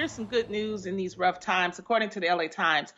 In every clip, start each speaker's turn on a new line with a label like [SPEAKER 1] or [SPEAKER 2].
[SPEAKER 1] here's some good news in these rough times. According to the LA Times,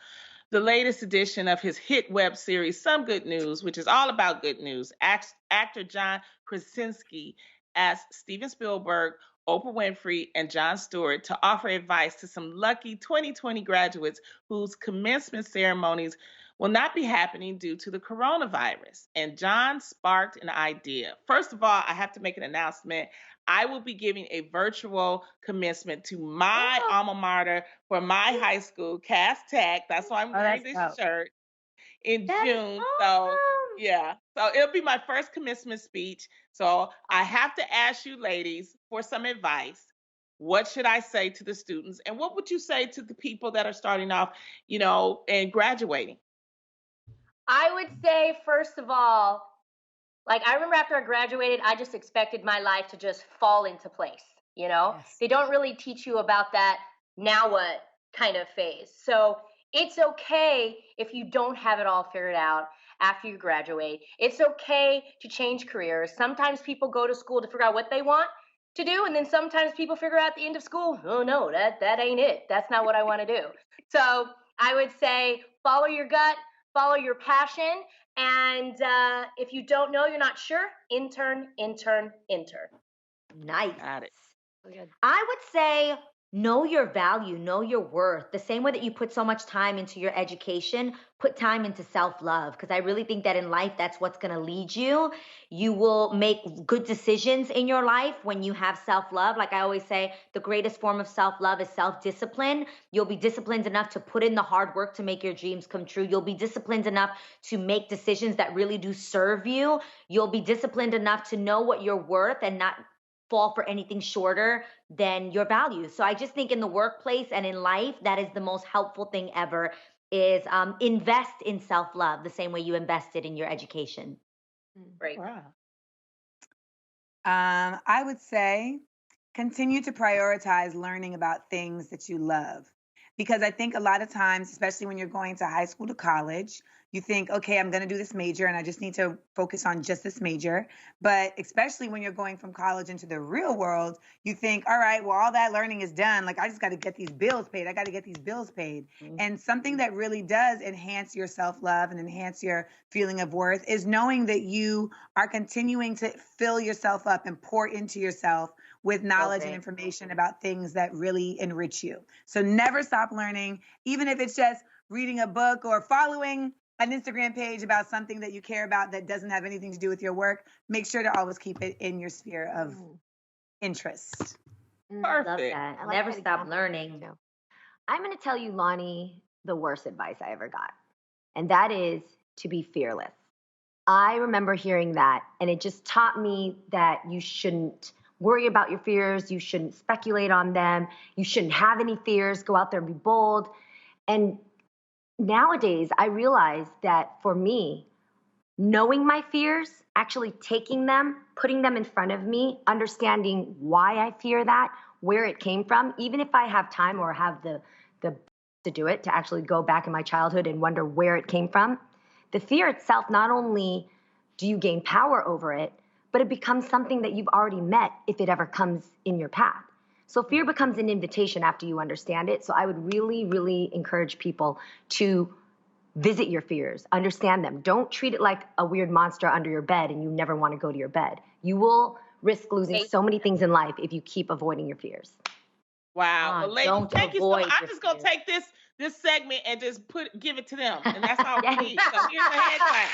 [SPEAKER 1] the latest edition of his hit web series, Some Good News, which is all about good news, actor John Krasinski asked Steven Spielberg, Oprah Winfrey, and Jon Stewart to offer advice to some lucky 2020 graduates whose commencement ceremonies will not be happening due to the coronavirus. And John sparked an idea. First of all, I have to make an announcement. I will be giving a virtual commencement to my alma mater for my high school, Cass Tech. That's why I'm wearing this shirt in June. So, yeah. So it'll be my first commencement speech. So I have to ask you ladies for some advice. What should I say to the students? And what would you say to the people that are starting off, and graduating?
[SPEAKER 2] I would say, first of all, like I remember after I graduated, I just expected my life to just fall into place. Yes. They don't really teach you about that now what kind of phase. So it's okay if you don't have it all figured out after you graduate. It's okay to change careers. Sometimes people go to school to figure out what they want to do, and then sometimes people figure out at the end of school, oh no, that ain't it. That's not what I want to do. So I would say follow your gut, follow your passion, and if you don't know, you're not sure, intern.
[SPEAKER 3] Nice.
[SPEAKER 1] Got it.
[SPEAKER 3] I would say know your value, know your worth. The same way that you put so much time into your education, put time into self-love, because I really think that in life, that's what's going to lead you. You will make good decisions in your life when you have self-love. Like I always say, the greatest form of self-love is self-discipline. You'll be disciplined enough to put in the hard work to make your dreams come true. You'll be disciplined enough to make decisions that really do serve you. You'll be disciplined enough to know what you're worth and not fall for anything shorter than your values. So I just think in the workplace and in life, that is the most helpful thing ever is invest in self-love the same way you invested in your education.
[SPEAKER 2] Great.
[SPEAKER 1] Wow.
[SPEAKER 4] I would say continue to prioritize learning about things that you love. Because I think a lot of times, especially when you're going to high school to college, you think, okay, I'm going to do this major and I just need to focus on just this major. But especially when you're going from college into the real world, you think, all right, well, all that learning is done. Like, I just got to get these bills paid. I got to get these bills paid. Mm-hmm. And something that really does enhance your self-love and enhance your feeling of worth is knowing that you are continuing to fill yourself up and pour into yourself with knowledge and information about things that really enrich you. So never stop learning, even if it's just reading a book or following an Instagram page about something that you care about that doesn't have anything to do with your work. Make sure to always keep it in your sphere of interest.
[SPEAKER 1] Perfect.
[SPEAKER 3] Love that. Like never stop learning.
[SPEAKER 5] I'm going to tell you, Loni, the worst advice I ever got. And that is to be fearless. I remember hearing that, and it just taught me that you shouldn't worry about your fears. You shouldn't speculate on them. You shouldn't have any fears. Go out there and be bold. And nowadays, I realize that for me, knowing my fears, actually taking them, putting them in front of me, understanding why I fear that, where it came from, even if I have time or have the to do it, to actually go back in my childhood and wonder where it came from, the fear itself, not only do you gain power over it, but it becomes something that you've already met if it ever comes in your path. So fear becomes an invitation after you understand it. So I would really, really encourage people to visit your fears, understand them. Don't treat it like a weird monster under your bed and you never want to go to your bed. You will risk losing so many things in life if you keep avoiding your fears.
[SPEAKER 1] Wow. Well, ladies, thank you so much. I'm just going to take this segment and just give it to them. And that's all we need. So here's a hand clap.